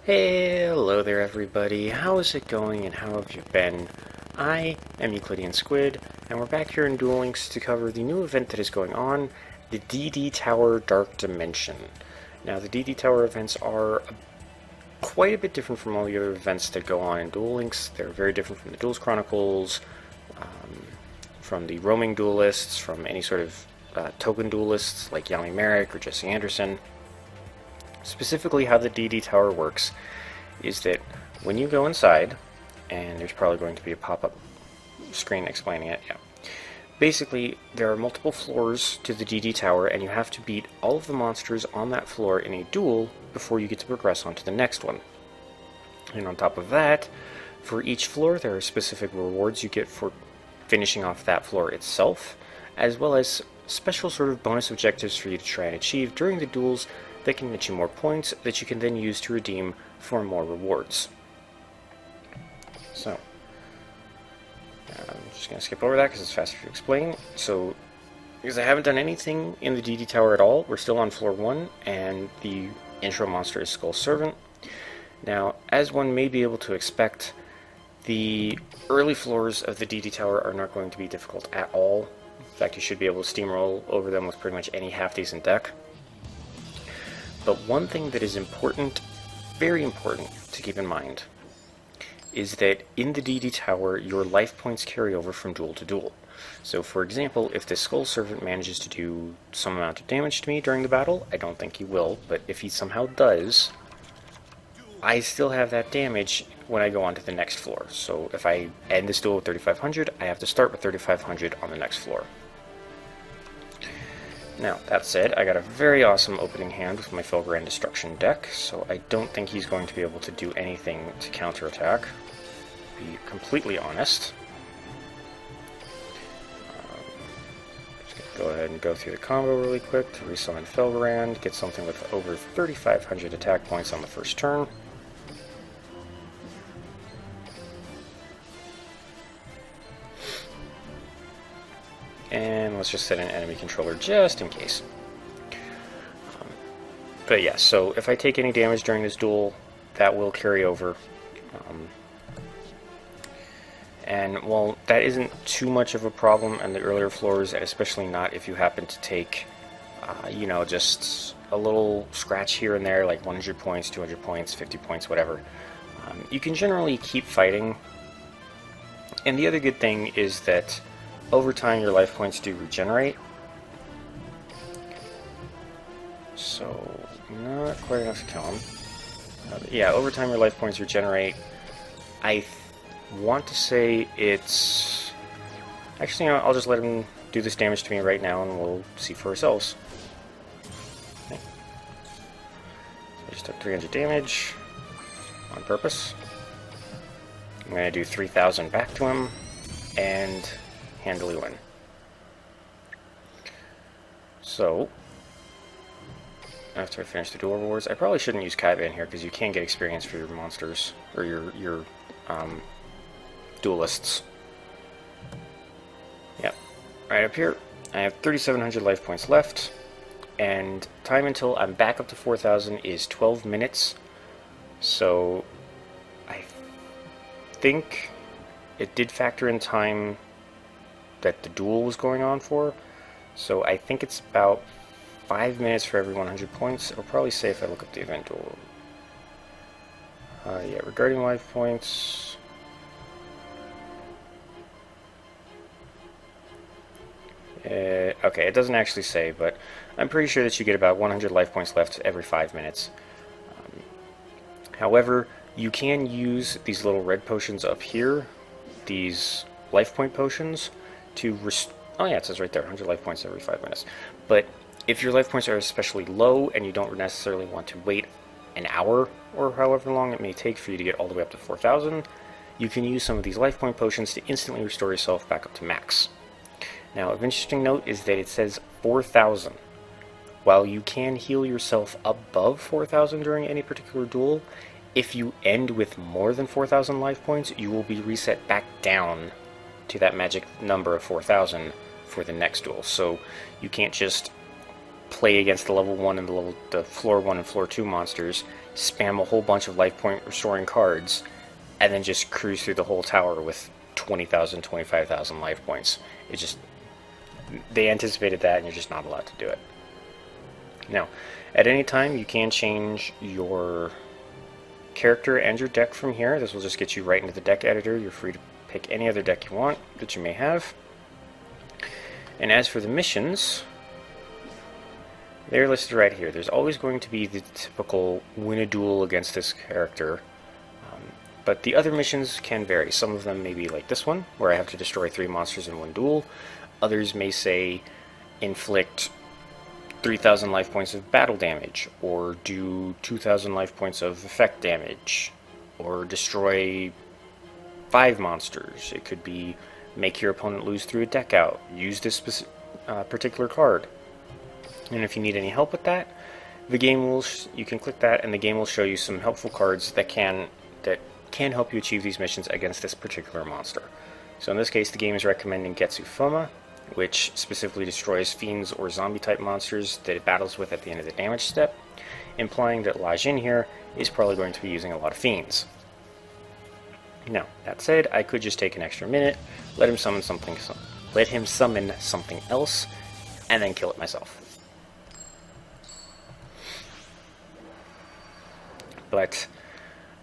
Hello there everybody, how is it going and how have you been? I am EuclideanSqd, and we're back here in Duel Links to cover the new event that is going on, the DD Tower Dark Dimension. Now the DD Tower events are quite a bit different from all the other events that go on in Duel Links. They're very different from the Duels Chronicles, from the roaming duelists, from any sort of token duelists like Yami Merrick or Jesse Anderson. Specifically, how the DD Tower works is that when you go inside, and there's probably going to be a pop-up screen explaining it, yeah. Basically, there are multiple floors to the DD Tower, and you have to beat all of the monsters on that floor in a duel before you get to progress on to the next one. And on top of that, for each floor, there are specific rewards you get for finishing off that floor itself, as well as special sort of bonus objectives for you to try and achieve during the duels that can get you more points that you can then use to redeem for more rewards. So, I'm just going to skip over that because it's faster to explain. So, because I haven't done anything in the DD Tower at all, we're still on floor 1, and the intro monster is Skull Servant. Now, as one may be able to expect, the early floors of the DD Tower are not going to be difficult at all. In fact, you should be able to steamroll over them with pretty much any half-decent deck. But one thing that is important, very important to keep in mind, is that in the DD Tower, your life points carry over from duel to duel. So for example, if the Skull Servant manages to do some amount of damage to me during the battle, I don't think he will, but if he somehow does, I still have that damage when I go on to the next floor. So if I end this duel with 3500, I have to start with 3500 on the next floor. Now, that said, I got a very awesome opening hand with my Felgrand Destruction deck, so I don't think he's going to be able to do anything to counterattack, to be completely honest. Just going to go ahead and go through the combo really quick to resummon Felgrand, get something with over 3,500 attack points on the first turn. And let's just set an enemy controller just in case. But yeah, so if I take any damage during this duel, that will carry over. And while that isn't too much of a problem in the earlier floors, and especially not if you happen to take, you know, just a little scratch here and there, like 100 points, 200 points, 50 points, whatever, you can generally keep fighting. And the other good thing is that over time, your life points do regenerate. So, not quite enough to kill him. Yeah, over time, your life points regenerate. I want to say it's... Actually, you know, I'll just let him do this damage to me right now, and we'll see for ourselves. Okay. So I just took 300 damage on purpose. I'm going to do 3,000 back to him, and handily win. So, after I finish the duel rewards, I probably shouldn't use Kaiba in here because you can get experience for your monsters, or your duelists. Yep. Right up here, I have 3,700 life points left, and time until I'm back up to 4,000 is 12 minutes, so I think it did factor in time that the duel was going on for, so I think it's about 5 minutes for every 100 points. It'll probably say if I look up the event duel. Yeah, regarding life points, okay, it doesn't actually say, but I'm pretty sure that you get about 100 life points left every 5 minutes. However, you can use these little red potions up here, these life point potions, to oh yeah, it says right there, 100 life points every 5 minutes. But if your life points are especially low and you don't necessarily want to wait an hour or however long it may take for you to get all the way up to 4,000, you can use some of these life point potions to instantly restore yourself back up to max. Now, an interesting note is that it says 4,000. While you can heal yourself above 4,000 during any particular duel, if you end with more than 4,000 life points, you will be reset back down to that magic number of 4,000 for the next duel. So you can't just play against the level 1 and the floor 1 and floor 2 monsters. spam a whole bunch of life point restoring cards, and then just cruise through the whole tower with 20,000, 25,000 life points. It just, they anticipated that, and you're just not allowed to do it. Now, at any time, you can change your character and your deck from here. This will just get you right into the deck editor. You're free to pick any other deck you want that you may have. And as for the missions, they're listed right here. There's always going to be the typical win a duel against this character, but the other missions can vary. Some of them may be like this one, where I have to destroy 3 monsters in one duel. Others may say inflict 3,000 life points of battle damage, or do 2,000 life points of effect damage, or destroy 5 monsters. It could be make your opponent lose through a deck out, use this particular card. And if you need any help with that, the game will you can click that, and the game will show you some helpful cards that can help you achieve these missions against this particular monster. So in this case, the game is recommending Getsu Foma, which specifically destroys fiends or zombie-type monsters that it battles with at the end of the damage step, implying that Lajin here is probably going to be using a lot of fiends. Now, that said, I could just take an extra minute, let him summon something else, and then kill it myself. But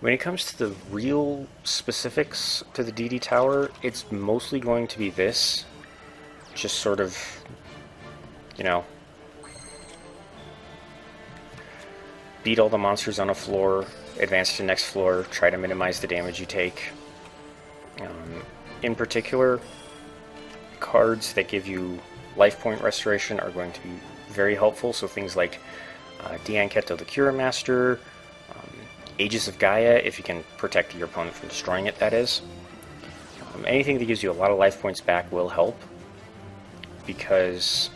when it comes to the real specifics to the DD Tower, it's mostly going to be this. Just sort of, you know, beat all the monsters on a floor, advance to the next floor, try to minimize the damage you take. In particular, cards that give you life point restoration are going to be very helpful, so things like Dianketo the Cura Master, Aegis of Gaia, if you can protect your opponent from destroying it, that is. Anything that gives you a lot of life points back will help, because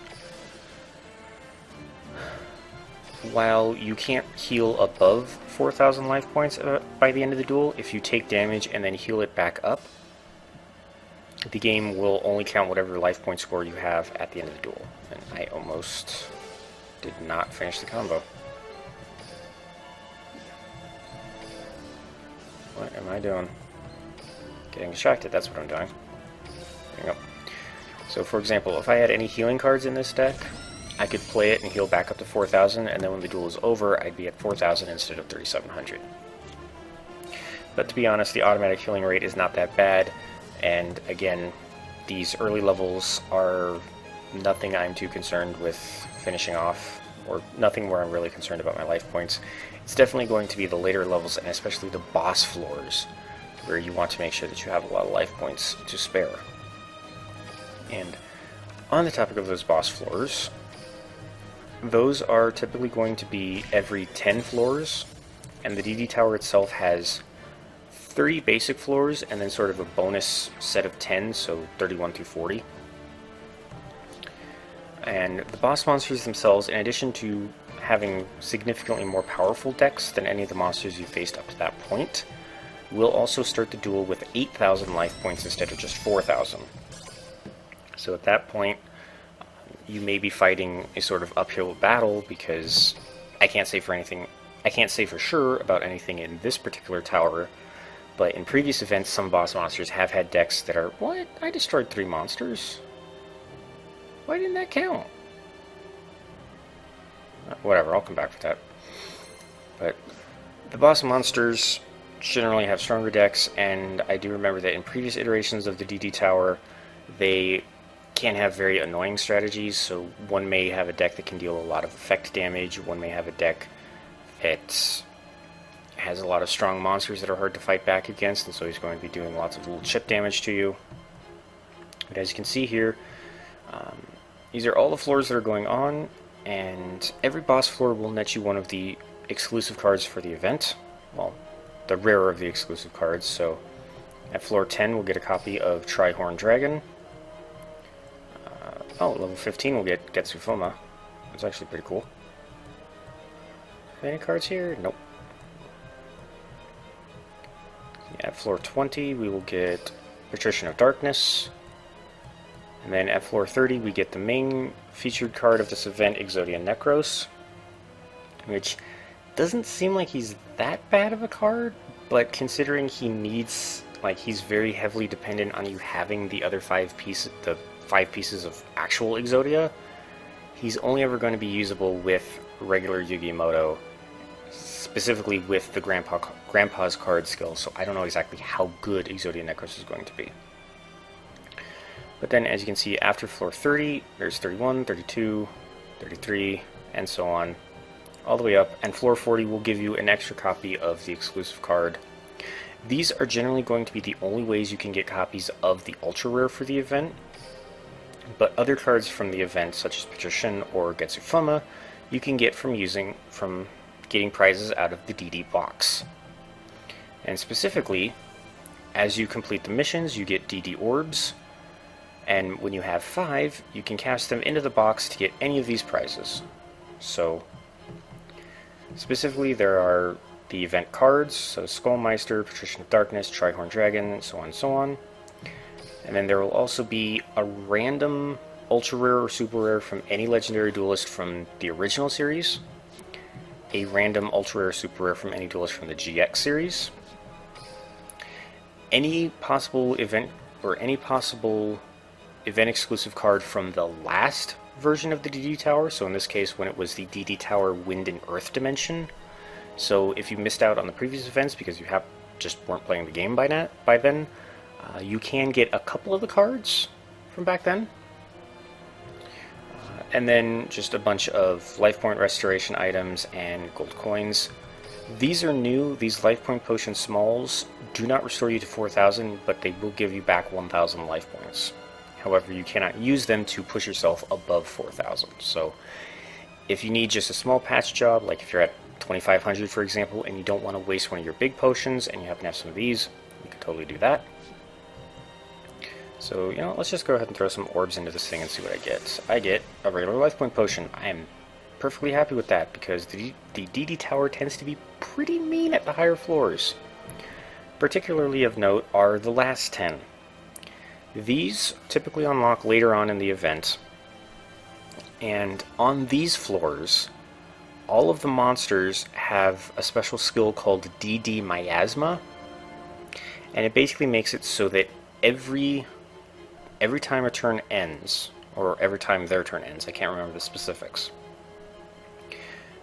while you can't heal above 4,000 life points by the end of the duel, if you take damage and then heal it back up, the game will only count whatever life point score you have at the end of the duel. And I almost did not finish the combo. What am I doing? Getting distracted, that's what I'm doing. There you go. So for example, if I had any healing cards in this deck, I could play it and heal back up to 4,000, and then when the duel is over, I'd be at 4,000 instead of 3,700. But to be honest, the automatic healing rate is not that bad, and again, these early levels are nothing I'm too concerned with finishing off, or nothing where I'm really concerned about my life points. It's definitely going to be the later levels, and especially the boss floors, where you want to make sure that you have a lot of life points to spare. And on the topic of those boss floors, those are typically going to be every 10 floors, and the DD Tower itself has 30 basic floors and then sort of a bonus set of 10, so 31 through 40. And the boss monsters themselves, in addition to having significantly more powerful decks than any of the monsters you faced up to that point, will also start the duel with 8,000 life points instead of just 4,000. So at that point, you may be fighting a sort of uphill battle, because I can't say for sure about anything in this particular tower, but in previous events, some boss monsters have had decks that are, what? I destroyed 3 monsters? Why didn't that count? Whatever, I'll come back with that. But the boss monsters generally have stronger decks, and I do remember that in previous iterations of the DD Tower, they can have very annoying strategies. So one may have a deck that can deal a lot of effect damage, one may have a deck that has a lot of strong monsters that are hard to fight back against, and so he's going to be doing lots of little chip damage to you. But as you can see here, these are all the floors that are going on, and every boss floor will net you one of the exclusive cards for the event. Well, the rarer of the exclusive cards. So at floor 10 we'll get a copy of Trihorn Dragon. Level 15 we'll get Getsu Foma. That's actually pretty cool. Any cards here? Nope. At floor 20 we will get Patrician of Darkness. And then at floor 30 we get the main featured card of this event, EuclideanSqd, which doesn't seem like he's that bad of a card, but considering he needs, like, he's very heavily dependent on you having the other the 5 pieces of actual Exodia, he's only ever going to be usable with regular Yu-Gi-Oh! Specifically with the Grandpa's card skill, so I don't know exactly how good Exodia Necros is going to be. But then, as you can see, after floor 30, there's 31, 32, 33, and so on, all the way up, and floor 40 will give you an extra copy of the exclusive card. These are generally going to be the only ways you can get copies of the ultra rare for the event, but other cards from the event, such as Patrician or Getsufuma, you can get from getting prizes out of the DD box. And specifically, as you complete the missions, you get DD orbs, and when you have 5, you can cast them into the box to get any of these prizes. So, specifically, there are the event cards, so Skullmeister, Patrician of Darkness, Trihorn Dragon, so on and so on. And then there will also be a random ultra rare or super rare from any legendary duelist from the original series, a random ultra rare or super rare from any duelist from the GX series, any possible event exclusive card from the last version of the DD Tower, so in this case when it was the DD Tower Wind and Earth Dimension. So if you missed out on the previous events because you just weren't playing the game by then, you can get a couple of the cards from back then. And then just a bunch of life point restoration items and gold coins. These are new. These life point potion smalls do not restore you to 4,000, but they will give you back 1,000 life points. However, you cannot use them to push yourself above 4,000. So if you need just a small patch job, like if you're at 2,500 for example, and you don't want to waste one of your big potions and you happen to have some of these, you can totally do that. So, you know, let's just go ahead and throw some orbs into this thing and see what I get. I get a regular life point potion. I am perfectly happy with that because the DD Tower tends to be pretty mean at the higher floors. Particularly of note are the last 10. These typically unlock later on in the event, and on these floors, all of the monsters have a special skill called DD Miasma, and it basically makes it so that every time a turn ends, or every time their turn ends, I can't remember the specifics,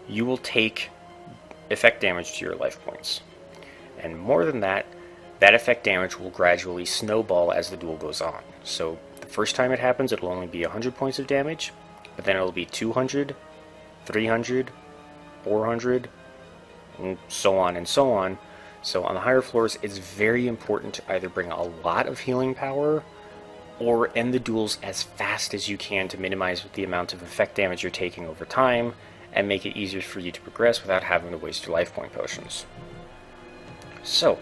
you will take effect damage to your life points. And more than that, that effect damage will gradually snowball as the duel goes on. So the first time it happens, it'll only be 100 points of damage, but then it'll be 200, 300, 400, and so on and so on. So on the higher floors, it's very important to either bring a lot of healing power or end the duels as fast as you can to minimize the amount of effect damage you're taking over time and make it easier for you to progress without having to waste your life point potions. So,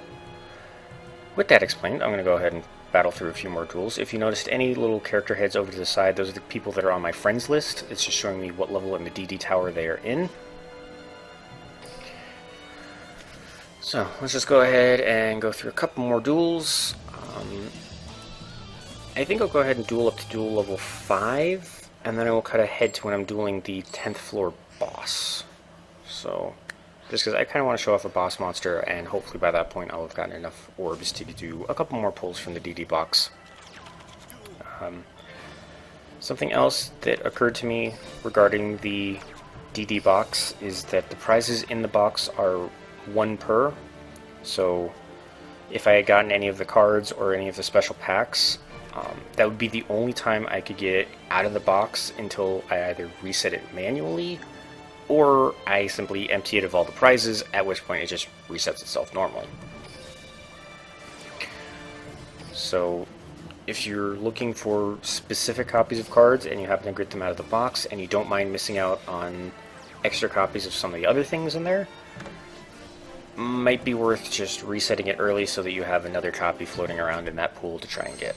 with that explained, I'm going to go ahead and battle through a few more duels. If you noticed any little character heads over to the side, those are the people that are on my friends list. It's just showing me what level in the DD Tower they are in. So, let's just go ahead and go through a couple more duels. I think I'll go ahead and duel up to duel level 5, and then I will cut ahead to when I'm dueling the 10th floor boss. So, just because I kind of want to show off a boss monster, and hopefully by that point I'll have gotten enough orbs to do a couple more pulls from the DD box. Something else that occurred to me regarding the DD box is that the prizes in the box are 1 per. So if I had gotten any of the cards or any of the special packs, that would be the only time I could get it out of the box until I either reset it manually or I simply empty it of all the prizes, at which point it just resets itself normally. So if you're looking for specific copies of cards and you happen to get them out of the box and you don't mind missing out on extra copies of some of the other things in there, might be worth just resetting it early so that you have another copy floating around in that pool to try and get.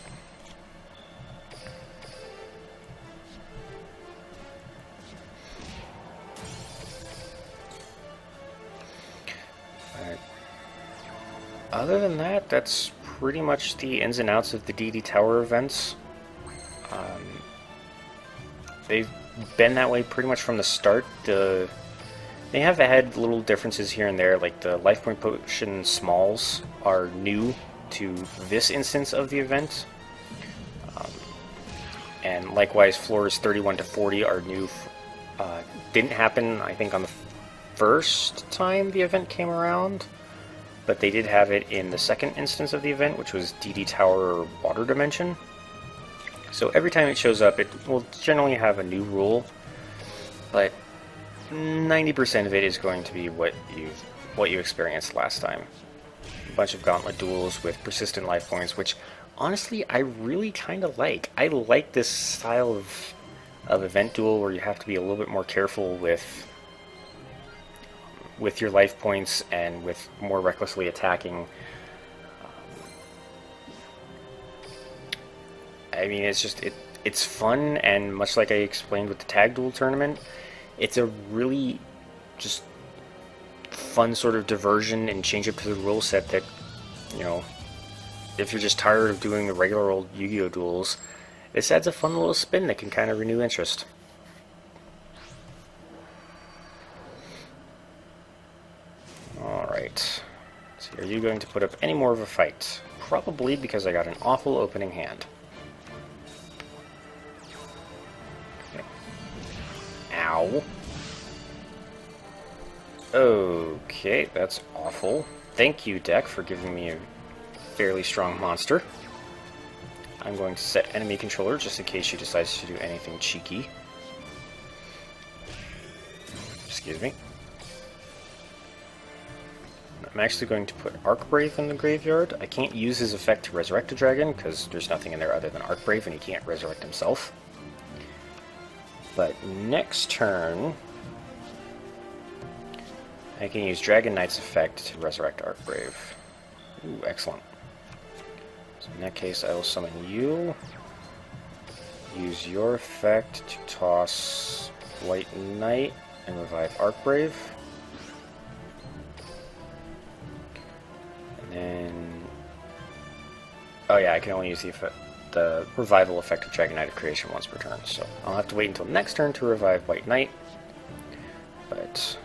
Other than that, that's pretty much the ins and outs of the DD Tower events. They've been that way pretty much from the start. The They have had little differences here and there, like the life point potion smalls are new to this instance of the event. And likewise, floors 31 to 40 are new. Didn't happen, I think, on the first time the event came around, but they did have it in the second instance of the event, which was DD Tower Water Dimension. So every time it shows up, it will generally have a new rule, but 90% of it is going to be what you experienced last time. A bunch of gauntlet duels with persistent life points, which honestly I really kind of like. I like this style of event duel where you have to be a little bit more careful with your life points and with more recklessly attacking. I mean, it's just it's fun, and much like I explained with the tag duel tournament, it's a really just fun sort of diversion and change up to the rule set that, you know, if you're just tired of doing the regular old Yu-Gi-Oh! Duels, this adds a fun little spin that can kind of renew interest. Alright, so are you going to put up any more of a fight? Probably, because I got an awful opening hand. Okay. Ow. Okay, that's awful. Thank you, deck, for giving me a fairly strong monster. I'm going to set enemy controller just in case she decides to do anything cheeky. Excuse me. I'm actually going to put Arcbrave in the graveyard. I can't use his effect to resurrect a dragon because there's nothing in there other than Arcbrave and he can't resurrect himself. But next turn, I can use Dragon Knight's effect to resurrect Arcbrave. Ooh, excellent. So in that case, I will summon you. Use your effect to toss White Knight and revive Arcbrave. And then... oh yeah, I can only use the revival effect of Dragon Knight of Creation once per turn, so I'll have to wait until next turn to revive White Knight. But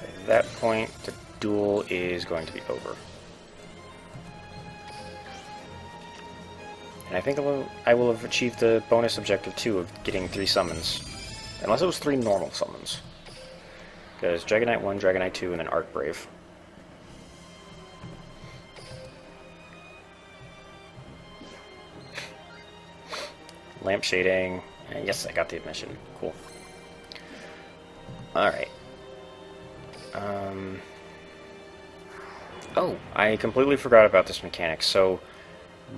at that point, the duel is going to be over. And I think I will have achieved the bonus objective too of getting 3 summons. Unless it was 3 normal summons. Because Dragon Knight 1, Dragon Knight 2, and then Arcbrave. Lamp shading. Yes, I got the admission. Cool. Alright. Oh, I completely forgot about this mechanic. So,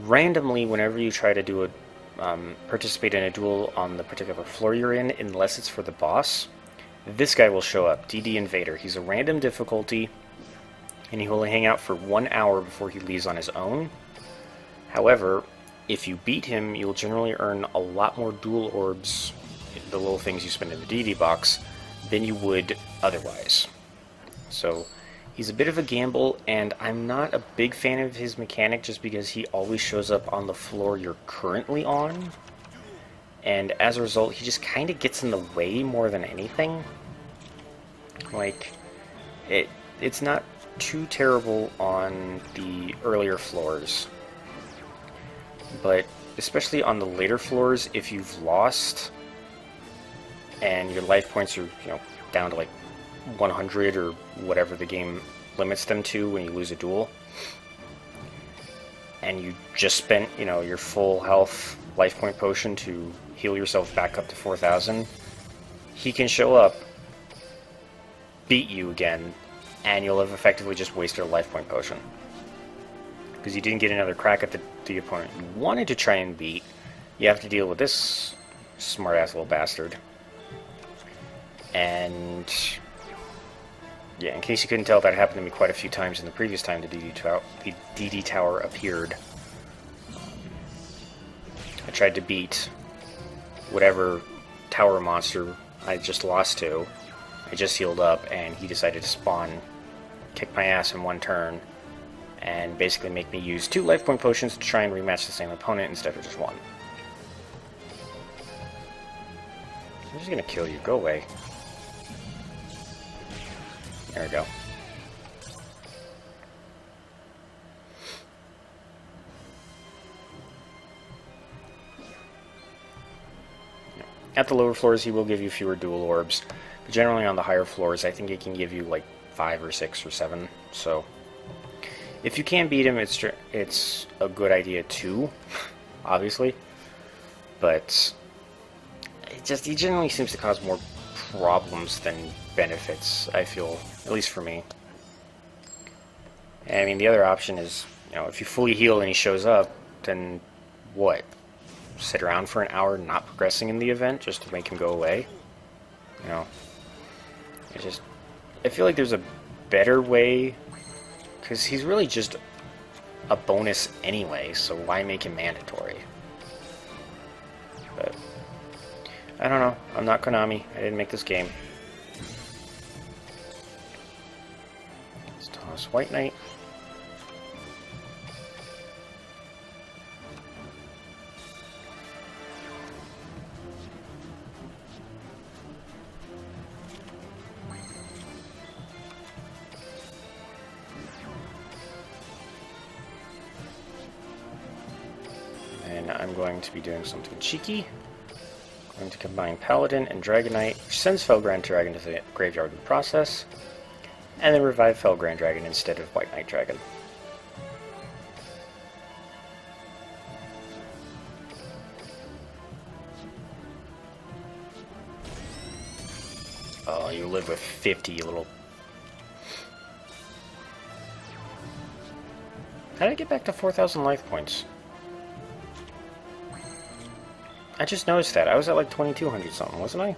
randomly, whenever you try to do participate in a duel on the particular floor you're in, unless it's for the boss, this guy will show up, DD Invader. He's a random difficulty, and he will hang out for 1 hour before he leaves on his own. However, if you beat him, you'll generally earn a lot more duel orbs, the little things you spend in the DD box, than you would otherwise. So, he's a bit of a gamble, and I'm not a big fan of his mechanic just because he always shows up on the floor you're currently on. And as a result, he just kind of gets in the way more than anything. Like, it's not too terrible on the earlier floors. But especially on the later floors, if you've lost and your life points are, down to like 100 or whatever the game limits them to when you lose a duel, and you just spent, your full health life point potion to heal yourself back up to 4,000, he can show up, beat you again, and you'll have effectively just wasted a life point potion. Because you didn't get another crack at the opponent you wanted to try and beat. You have to deal with this smart-ass little bastard. And yeah, in case you couldn't tell, that happened to me quite a few times in the previous time the DD Tower appeared. I tried to beat whatever tower monster I just lost to. I just healed up, and he decided to spawn, kick my ass in one turn, and basically make me use 2 life point potions to try and rematch the same opponent instead of just 1. I'm just gonna kill you. Go away. There we go. At the lower floors, he will give you fewer dual orbs. But generally on the higher floors, I think he can give you like 5 or 6 or 7. So if you can beat him, it's a good idea too, obviously. But he generally seems to cause more problems than benefits, I feel, at least for me. I mean, the other option is, you know, if you fully heal and he shows up, then what? Sit around for an hour not progressing in the event just to make him go away? You know, I feel like there's a better way, because he's really just a bonus anyway, so why make him mandatory? But I don't know. I'm not Konami. I didn't make this game. Let's toss White Knight. And I'm going to be doing something cheeky. I'm going to combine Paladin and Dragon Knight, which sends Felgrand Dragon to the graveyard in the process, and then revive Felgrand Dragon instead of White Knight Dragon. Oh, you live with 50, you little... How did I get back to 4,000 life points? I just noticed that. I was at like 2,200 something, wasn't I?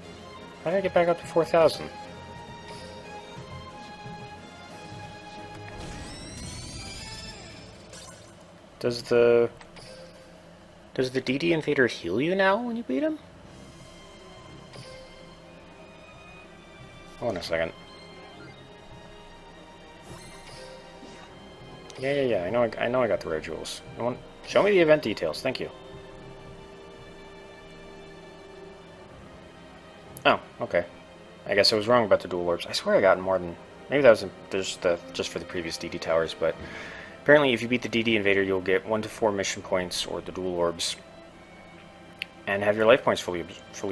How did I get back up to 4,000? Does the DD Invader heal you now when you beat him? Hold on a second. Yeah. I know I got the rare jewels. Show me the event details. Thank you. Oh, okay. I guess I was wrong about the dual orbs. I swear I got more than... Maybe that was just for the previous DD towers, but apparently if you beat the DD Invader, you'll get 1 to 4 mission points, or the dual orbs, and have your life points fully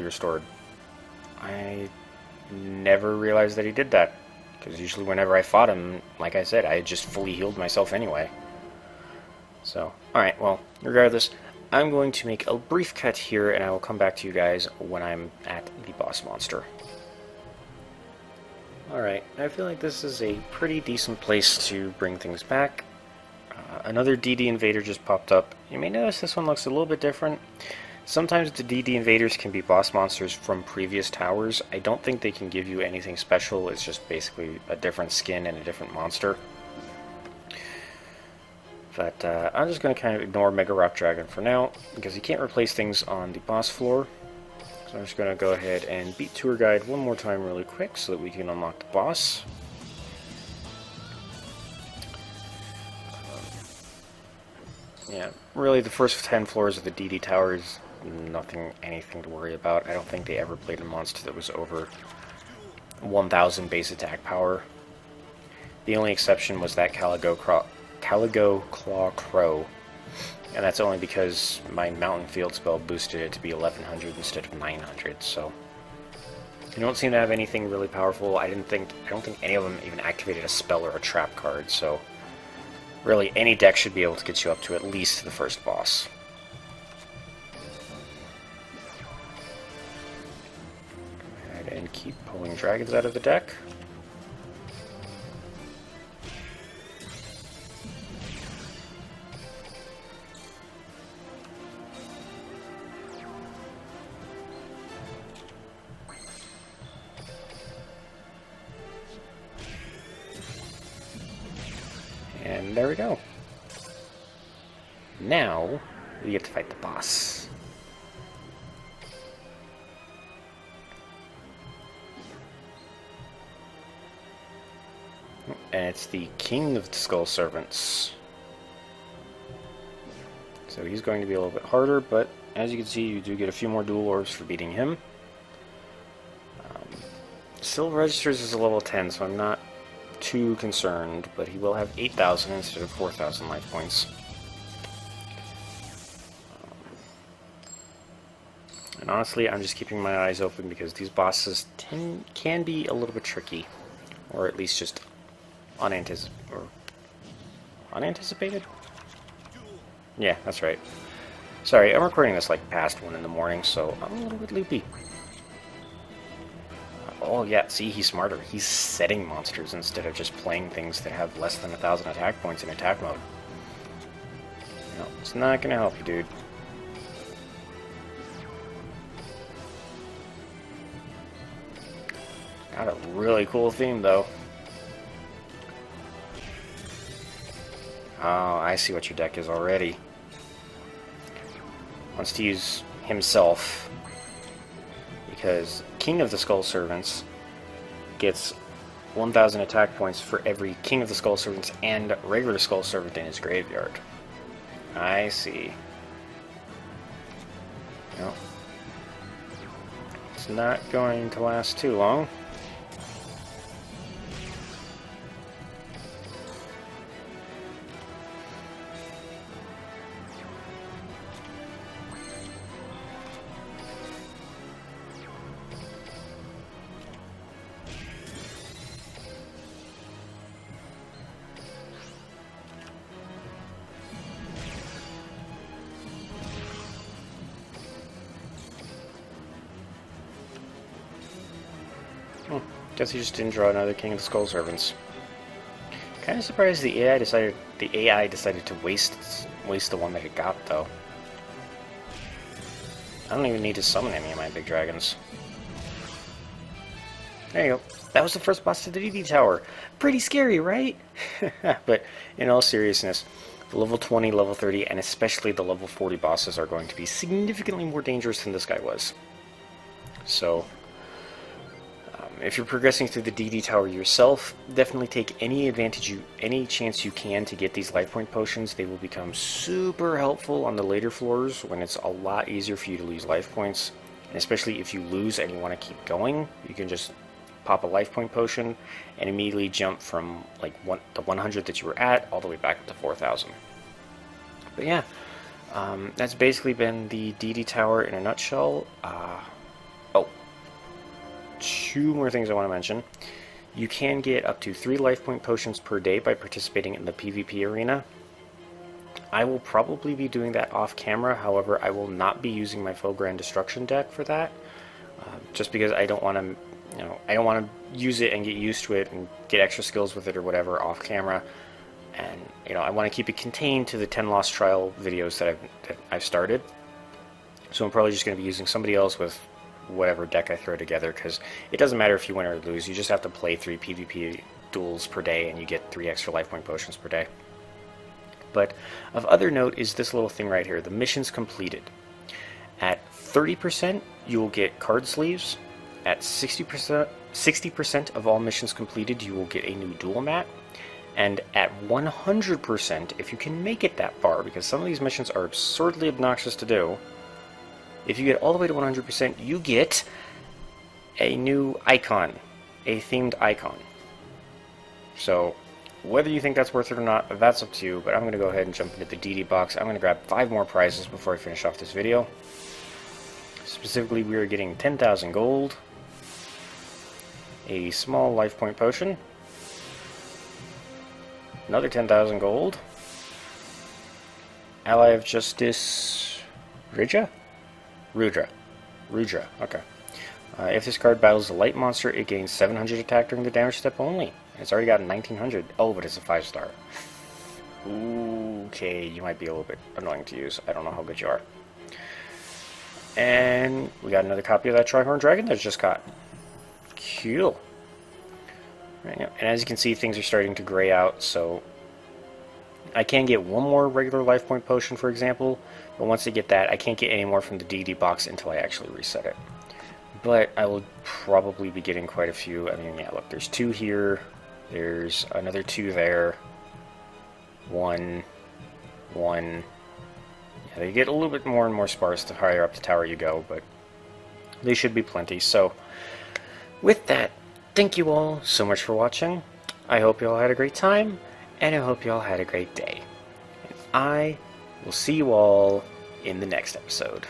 restored. I never realized that he did that, because usually whenever I fought him, like I said, I had just fully healed myself anyway. So, alright, well, regardless... I'm going to make a brief cut here, and I will come back to you guys when I'm at the boss monster. Alright, I feel like this is a pretty decent place to bring things back. Another DD Invader just popped up. You may notice this one looks a little bit different. Sometimes the DD Invaders can be boss monsters from previous towers. I don't think they can give you anything special. It's just basically a different skin and a different monster. But I'm just going to kind of ignore Mega Rock Dragon for now, because you can't replace things on the boss floor. So I'm just going to go ahead and beat Tour Guide one more time really quick so that we can unlock the boss. Yeah, really the first 10 floors of the DD Tower is anything to worry about. I don't think they ever played a monster that was over 1,000 base attack power. The only exception was that Caligo Claw Crow, and that's only because my Mountain Field spell boosted it to be 1100 instead of 900, so you don't seem to have anything really powerful. I don't think any of them even activated a spell or a trap card, so really any deck should be able to get you up to at least the first boss. Go ahead and keep pulling dragons out of the deck. And there we go. Now, we get to fight the boss. And it's the King of the Skull Servants. So he's going to be a little bit harder, but as you can see, you do get a few more dual orbs for beating him. Still registers as a level 10, so I'm not too concerned, but he will have 8,000 instead of 4,000 life points. And honestly, I'm just keeping my eyes open because these bosses can be a little bit tricky, or at least just unanticipated? Yeah, that's right. Sorry, I'm recording this like past 1 in the morning, so I'm a little bit loopy. Oh yeah, see, he's smarter. He's setting monsters instead of just playing things that have less than 1,000 attack points in attack mode. No, it's not gonna help you, dude. Got a really cool theme, though. Oh, I see what your deck is already. Wants to use himself, because King of the Skull Servants gets 1,000 attack points for every King of the Skull Servants and regular Skull Servant in his graveyard. I see. No. It's not going to last too long. Guess he just didn't draw another King of the Skull Servants. Kind of surprised the AI decided to waste the one that it got, though. I don't even need to summon any of my big dragons. There you go. That was the first boss to the DD Tower. Pretty scary, right? But in all seriousness, the level 20, level 30, and especially the level 40 bosses are going to be significantly more dangerous than this guy was. So, if you're progressing through the DD Tower yourself, definitely take any chance you can to get these life point potions. They will become super helpful on the later floors when it's a lot easier for you to lose life points. And especially if you lose and you want to keep going, you can just pop a life point potion and immediately jump from like the 100 that you were at all the way back up to 4,000. But yeah, that's basically been the DD Tower in a nutshell. Two more things I want to mention. You can get up to 3 life point potions per day by participating in the PvP arena. I will probably be doing that off camera, however, I will not be using my Filigrane Destruction deck for that. Just because I don't want to, I don't want to use it and get used to it and get extra skills with it or whatever off camera. And, I want to keep it contained to the 10 Lost Trial videos that I've started. So I'm probably just going to be using somebody else with whatever deck I throw together, because it doesn't matter if you win or lose, you just have to play 3 PvP duels per day and you get 3 extra life point potions per day. But of other note is this little thing right here, the missions completed. At 30% you will get card sleeves. At 60% of all missions completed you will get a new duel mat. And at 100%, if you can make it that far, because some of these missions are absurdly obnoxious to do, if you get all the way to 100%, you get a new icon, a themed icon. So, whether you think that's worth it or not, that's up to you, but I'm going to go ahead and jump into the DD box. I'm going to grab 5 more prizes before I finish off this video. Specifically, we are getting 10,000 gold, a small life point potion, another 10,000 gold, Ally of Justice Rudra, okay. If this card battles a light monster, it gains 700 attack during the damage step only. It's already got 1900. Oh, but it's a 5-star. Okay, you might be a little bit annoying to use. I don't know how good you are. And we got another copy of that Trihorn Dragon that's just caught. Cool. Right, yeah. And as you can see, things are starting to gray out, so I can get 1 more regular life point potion, for example, but once I get that, I can't get any more from the DD box until I actually reset it. But I will probably be getting quite a few. I mean, yeah, look, there's 2 here, there's another 2 there, 1. Yeah, they get a little bit more and more sparse the higher up the tower you go, but they should be plenty. So, with that, thank you all so much for watching. I hope you all had a great time, and I hope you all had a great day. And I will see you all in the next episode.